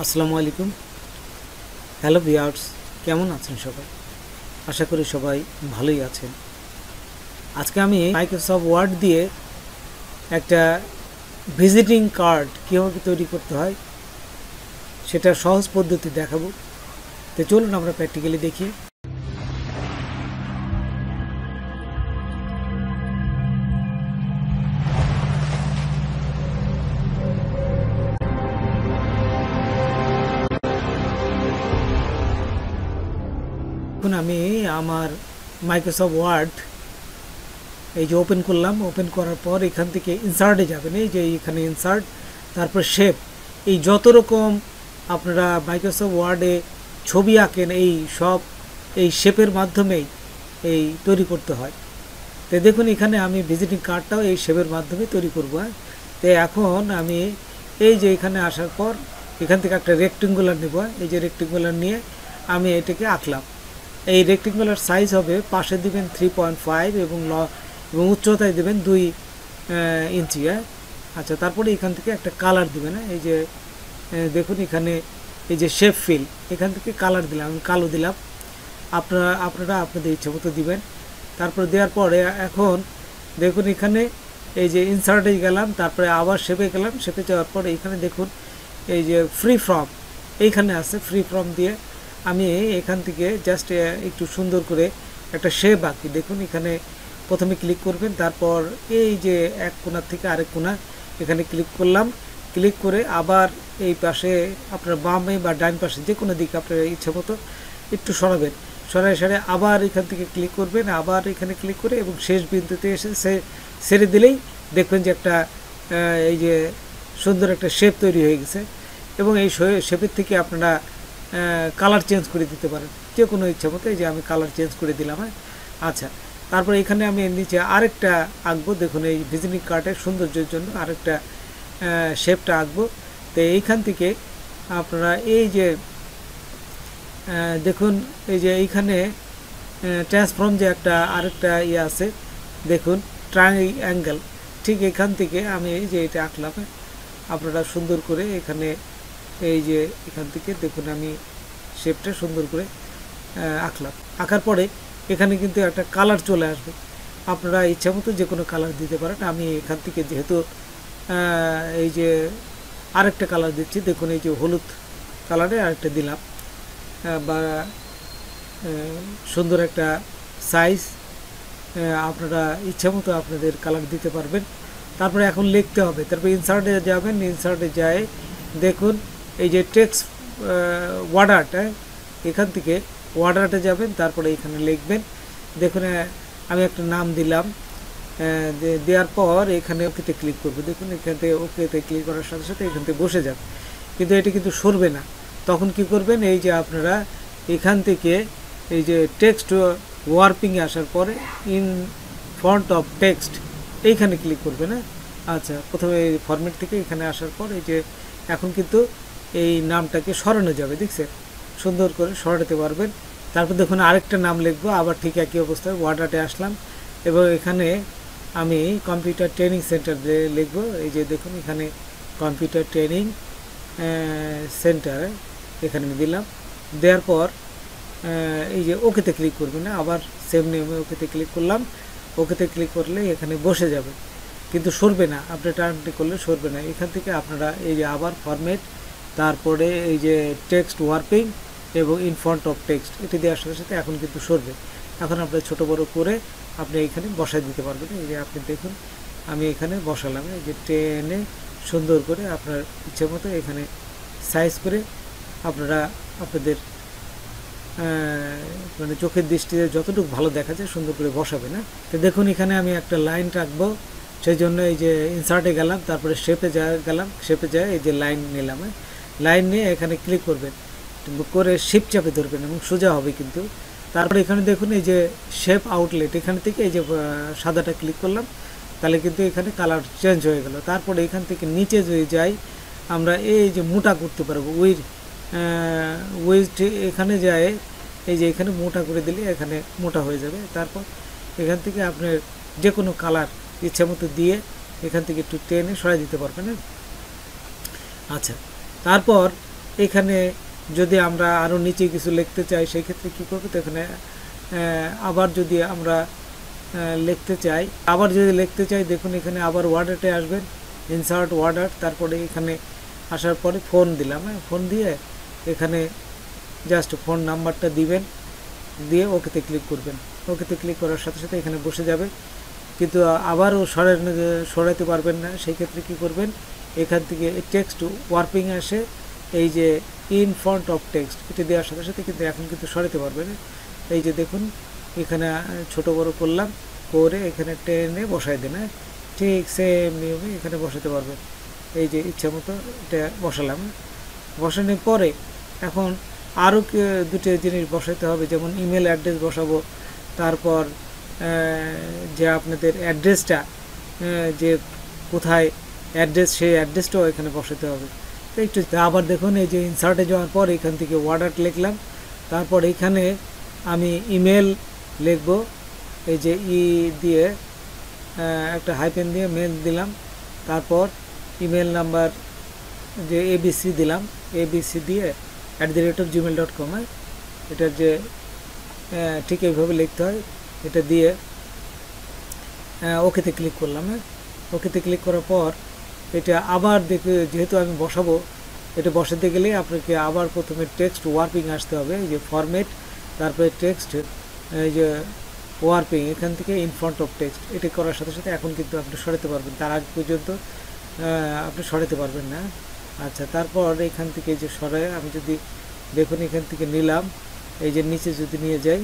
আসসালামু আলাইকুম। Hello viewers, কেমন আছেন সবাই? আশা করি সবাই ভালোই আছেন। আজকে আমি মাইক্রোসফট ওয়ার্ড দিয়ে একটা ভিজিটিং কার্ড কীভাবে তৈরি করতে হয় সেটা সহজ পদ্ধতি দেখাবো। তো চলুন আমরা প্র্যাকটিক্যালি দেখি। এখন আমি আমার মাইক্রোসফট ওয়ার্ড এই যে ওপেন করলাম। ওপেন করার পর এখান থেকে ইনসার্টে যাবেন। এই যে এখানে ইনসার্ট, তারপর শেপ। এই যত রকম আপনারা মাইক্রোসফট ওয়ার্ডে ছবি আঁকেন এই সব এই শেপের মাধ্যমেই এই তৈরি করতে হয়। তো দেখুন এখানে আমি ভিজিটিং কার্ডটাও এই শেপের মাধ্যমে তৈরি করব। তো এখন আমি এই যে এখানে আসার পর এখান থেকে একটা রেক্টেঙ্গুলার নেব। এই যে রেক্টেঙ্গুলার নিয়ে আমি এটাকে আঁকলাম। এই রেক্টেঙ্গুলার সাইজ হবে, পাশে দিবেন 3.5 এবং উচ্চতায় দেবেন 2 ইঞ্চি। আচ্ছা, তারপরে এখান থেকে একটা কালার দিবেন। এই যে দেখুন এখানে এই যে শেপ ফিল, এখান থেকে কালার দিলাম, আমি কালো দিলাম। আপনারা আপনাদের ইচ্ছে মতো দিবেন। তারপর দেওয়ার পরে এখন দেখুন এখানে এই যে ইনসার্টে গেলাম, তারপরে আবার শেপে গেলাম। শেপে যাওয়ার পরে এখানে দেখুন এই যে ফ্রি ফ্রম এইখানে আছে। ফ্রি ফ্রম দিয়ে আমি এখান থেকে জাস্ট একটু সুন্দর করে একটা শেপ আঁকি। দেখুন এখানে প্রথমে ক্লিক করবেন, তারপর এই যে এক কোণা থেকে আরেক কোণা এখানে ক্লিক করলাম। ক্লিক করে আবার এই পাশে আপনার বামে বা ডান পাশে যে কোনো দিকে আপনার ইচ্ছা মতো একটু সরাবেন। সরাই আবার এখান থেকে ক্লিক করবেন, আবার এখানে ক্লিক করে এবং শেষ বিন্দুতে এসে ছেড়ে দিলেই দেখবেন যে একটা এই যে সুন্দর একটা শেপ তৈরি হয়ে গেছে। এবং এই শেপের থেকে আপনারা কালার চেঞ্জ করে দিতে পারেন যে কোনো ইচ্ছা মতো। এই যে আমি কালার চেঞ্জ করে দিলাম। আচ্ছা, তারপরে এখানে আমি নিচে আরেকটা আঁকবো। দেখুন এই ভিজিটিং কার্ডের সৌন্দর্যের জন্য আরেকটা শেপটা আঁকবো। তো এইখান থেকে আপনারা এই যে দেখুন এই যে এইখানে ট্রান্সফর্ম যে একটা আরেকটা ইয়ে আছে, দেখুন ট্রায়াঙ্গেল, ঠিক এখান থেকে আমি এই যে এটা আঁকলাম। আপনারা সুন্দর করে এখানে এই যে এখান থেকে দেখুন আমি শেপটা সুন্দর করে আঁকলাম। আঁকার পরে এখানে কিন্তু একটা কালার চলে আসবে। আপনারা ইচ্ছা মতো যে কোনো কালার দিতে পারেন। আমি এখান থেকে যেহেতু এই যে আরেকটা কালার দিচ্ছি, দেখুন এই যে হলুদ কালারে আরেকটা দিলাম, বা সুন্দর একটা সাইজ আপনারা ইচ্ছা মতো আপনাদের কালার দিতে পারবেন। তারপরে এখন লিখতে হবে। তারপরে ইনসার্টে যাবেন। ইনসার্টে যায় দেখুন এই যে টেক্সট ওয়ার্ডারটা, এখান থেকে ওয়ার্ডারটা যাবেন, তারপরে এখানে লিখবেন। দেখুন আমি একটা নাম দিলাম। দেওয়ার পর এখানে ওকেতে ক্লিক করবো। দেখুন এখান থেকে ওকেতে ক্লিক করার সাথে সাথে এখান থেকে বসে যাবে, কিন্তু এটি কিন্তু সরবে না। তখন কি করবেন, এই যে আপনারা এখান থেকে এই যে টেক্সট ওয়ার্পিংয়ে আসার পরে ইন ফ্রন্ট অফ টেক্সট এইখানে ক্লিক করবেন। আচ্ছা, প্রথমে এই ফরম্যাট থেকে এখানে আসার পর এই যে এখন কিন্তু এই নামটাকে সরানো যাবে। দেখছেন, সুন্দর করে সরাতে পারবেন। তারপর দেখুন আরেকটা নাম লিখবো, আবার ঠিক একই অবস্থায় ওয়ার্ডারে আসলাম এবং এখানে আমি কম্পিউটার ট্রেনিং সেন্টার লিখবো। এই যে দেখুন এখানে কম্পিউটার ট্রেনিং সেন্টার এখানে দিলাম। দেওয়ার পর এই যে ওকেতে ক্লিক করবেন, আবার সেম নেমে ওকেতে ক্লিক করলাম। ওকেতে ক্লিক করলে এখানে বসে যাবে, কিন্তু সরবে না। আপনি টার্নটি করলে সরবে না। এখান থেকে আপনারা এই যে আবার ফরম্যাট, তারপরে এই যে টেক্সট ওয়ার্পিং এবং ইন ফ্রন্ট অফ টেক্সট এটি দেওয়ার সাথে সাথে এখন কিন্তু সরবে। এখন আপনার ছোট বড় করে আপনি এইখানে বসাই দিতে পারবেন। এই যে আপনি দেখুন আমি এখানে বসালাম। এই যে টেনে সুন্দর করে আপনার ইচ্ছে মতো এখানে সাইজ করে আপনারা আপনাদের মানে চোখের দৃষ্টিতে যতটুকু ভালো দেখা যায় সুন্দর করে বসাবে না। তো দেখুন এখানে আমি একটা লাইন রাখবো, সেই জন্য এই যে ইনসার্টে গেলাম, তারপরে শেপে গেলাম। শেপে যায় এই যে লাইন নিলাম। লাইন নিয়ে এখানে ক্লিক করবেন, করে শিফট চাপে ধরবেন এবং সোজা হবে কিন্তু। তারপরে এখানে দেখুন এই যে শেপ আউটলেট, এখান থেকে এই যে সাদাটা ক্লিক করলাম, তাহলে কিন্তু এখানে কালার চেঞ্জ হয়ে গেল। তারপরে এখান থেকে নিচে যদি যাই আমরা এই যে মোটা করতে পারবো উইথ এখানে যায় এই যে এখানে মোটা করে দিলে এখানে মোটা হয়ে যাবে। তারপর এখান থেকে আপনার যে কোনো কালার ইচ্ছা মতো দিয়ে এখান থেকে একটু টেনে সরাই দিতে পারবেন। আচ্ছা, তারপর এখানে যদি আমরা আরও নিচে কিছু লিখতে চাই সেই ক্ষেত্রে কী করবো, তো এখানে আবার যদি আমরা লিখতে চাই দেখুন এখানে আবার ওয়ার্ড আর্টে আসবেন, ইনসার্ট ওয়ার্ড আর্ট, তারপরে এখানে আসার পরে ফোন দিলাম, ফোন দিয়ে এখানে জাস্ট ফোন নাম্বারটা দিবেন, দিয়ে ওকেতে ক্লিক করবেন। ওকেতে ক্লিক করার সাথে সাথে এখানে বসে যাবে, কিন্তু আবারও সরাইতে পারবেন না। সেই ক্ষেত্রে কী করবেন, এখান থেকে টেক্সট ওয়ার্পিং আসে, এই যে ইন ফ্রন্ট অফ টেক্সট এটা দেওয়ার সাথে সাথে কিন্তু এখন কিন্তু সরাইতে পারবেন। এই যে দেখুন এখানে ছোট বড় করলাম, করে এখানে টেনে বসাই দেন, ঠিক সেম নিয়মে এখানে বসাতে পারবেন। এই যে ইচ্ছা মতো এটা বসালাম। বসানোর পরে এখন আরও দুটো জিনিস বসাতে হবে, যেমন ইমেল অ্যাড্রেস বসাবো, তারপর যে আপনাদের অ্যাড্রেসটা যে কোথায় অ্যাড্রেস, সেই অ্যাড্রেসটাও এখানে বসাতে হবে। তো একটু আবার দেখুন এই যে ইনসার্টে যাওয়ার পর এখান থেকে ওয়ার্ড আর্ট লিখলাম, তারপর এখানে আমি ইমেল লিখব, এই যে ই দিয়ে একটা হাইপেন দিয়ে মেল দিলাম, তারপর ইমেল নাম্বার যে ABC দিলাম, ABC দিয়ে @gmail.com, এটার যে ঠিক এইভাবে লিখতে হয়, এটা দিয়ে ওকেতে ক্লিক করলাম। ওকেতে ক্লিক করার পর এটা আবার দেখে, যেহেতু আমি বসাবো, এটা বসাতে গেলে আপনাকে আবার প্রথমে টেক্সট ওয়ার্পিং আসতে হবে, এই যে ফরম্যাট, তারপরে টেক্সট, এই যে ওয়ার্পিং, এখান থেকে ইন ফ্রন্ট অফ টেক্সট, এটা করার সাথে সাথে এখন কিন্তু আপনি সরাতে পারবেন, তার আগ পর্যন্ত আপনি সরাতে পারবেন না। আচ্ছা, তারপর এখান থেকে যে সরাই আমি যদি দেখুন এখান থেকে নিলাম, এই যে নিচে যদি নিয়ে যাই,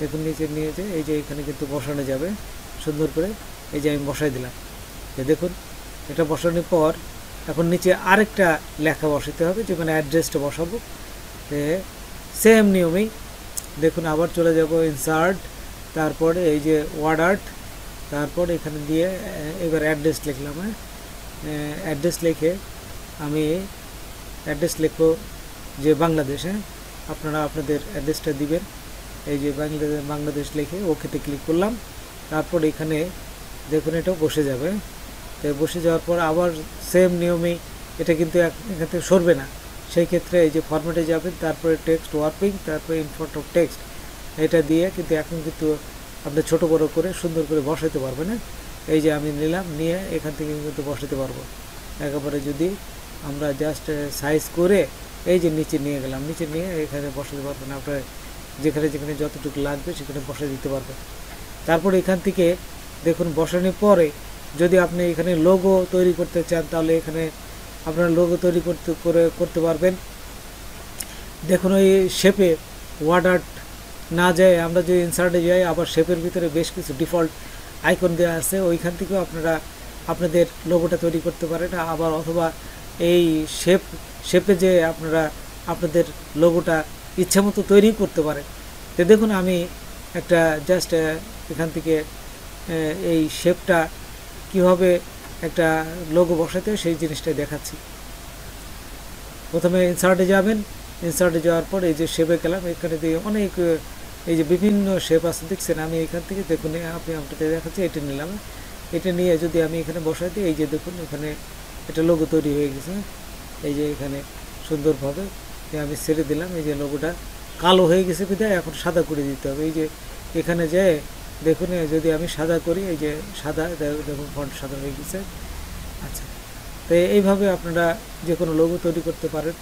দেখুন নিচে নিয়ে যাই, এই যে এখানে কিন্তু বসানো যাবে সুন্দর করে, এই যে আমি বসাই দিলাম। দেখুন এটা বসানোর পর এখন নিচে আরেকটা লেখা বসাতে হবে, যেখানে অ্যাড্রেসটা বসাবো। সেম নিয়মেই দেখুন আবার চলে যাব ইনসার্ট, তারপরে এই যে ওয়ার্ড আর্ট, তারপর এখানে দিয়ে এবার অ্যাড্রেস লিখলাম। অ্যাড্রেস লিখে আমি অ্যাড্রেস লিখবো যে বাংলাদেশ, আপনারা আপনাদের অ্যাড্রেসটা দিবেন, এই যে বাংলাদেশ লিখে ওকেতে ক্লিক করলাম। তারপর এখানে দেখুন এটাও বসে যাবে। তো বসে যাওয়ার পর আবার সেম নিয়মেই এটা কিন্তু এখান থেকে সরবে না, সেই ক্ষেত্রে এই যে ফরম্যাটে যাবেন, তারপরে টেক্সট ওয়ার্পিং, তারপরে ইন ফ্রন্ট অফ টেক্সট, এটা দিয়ে কিন্তু এখন কিন্তু আপনি ছোটো বড়ো করে সুন্দর করে বসাতে পারবেন। এই যে আমি নিলাম, নিয়ে এখান থেকে কিন্তু বসাতে পারবো একেবারে। যদি আমরা জাস্ট সাইজ করে এই যে নিচে নিয়ে গেলাম, নিচে নিয়ে এখানে বসাতে পারবেন, আপনার যেখানে যেখানে যতটুকু লাগবে সেখানে বসে দিতে পারবেন। তারপর এখান থেকে দেখুন বসানোর পরে যদি আপনি এখানে লোগো তৈরি করতে চান, তাহলে এখানে আপনার লোগো তৈরি করতে পারবেন। দেখুন ওই শেপে ওয়ার্ড আর্ট না যায়, আমরা যদি ইনসার্টে যাই, আবার শেপের ভিতরে বেশ কিছু ডিফল্ট আইকন দেওয়া আছে, ওইখান থেকেও আপনারা আপনাদের লোগোটা তৈরি করতে পারেন। আবার অথবা এই শেপে যে আপনারা আপনাদের লোগোটা ইচ্ছা মতো তৈরি করতে পারেন। তো দেখুন আমি একটা জাস্ট এখান থেকে এই শেপটা কিভাবে একটা লোগো বসাতে হয় সেই জিনিসটাই দেখাচ্ছি। প্রথমে ইনসার্টে যাবেন, ইনসার্টে যাওয়ার পর এই যে শেপে গেলাম, এখানে দিয়ে অনেক এই যে বিভিন্ন শেপ আছে দেখছেন, আমি এখান থেকে দেখুন আপনি আপনাদের দেখাচ্ছি, এটা নিলাম। এটা নিয়ে যদি আমি এখানে বসাই দিই, এই যে দেখুন এখানে এটা লোগো তৈরি হয়ে গেছে। এই যে এখানে সুন্দরভাবে আমি ছেড়ে দিলাম, এই যে লোগোটা কালো হয়ে গেছে বিধায় এখন সাদা করে দিতে হবে। এই যে এখানে যে দেখুন যদি আমি সাদা করি, এই যে সাদা, দেখুন ফন্ট সাদা হয়ে গেছে। আচ্ছা, তো এইভাবে আপনারা যে কোনো লোগো তৈরি করতে পারেন।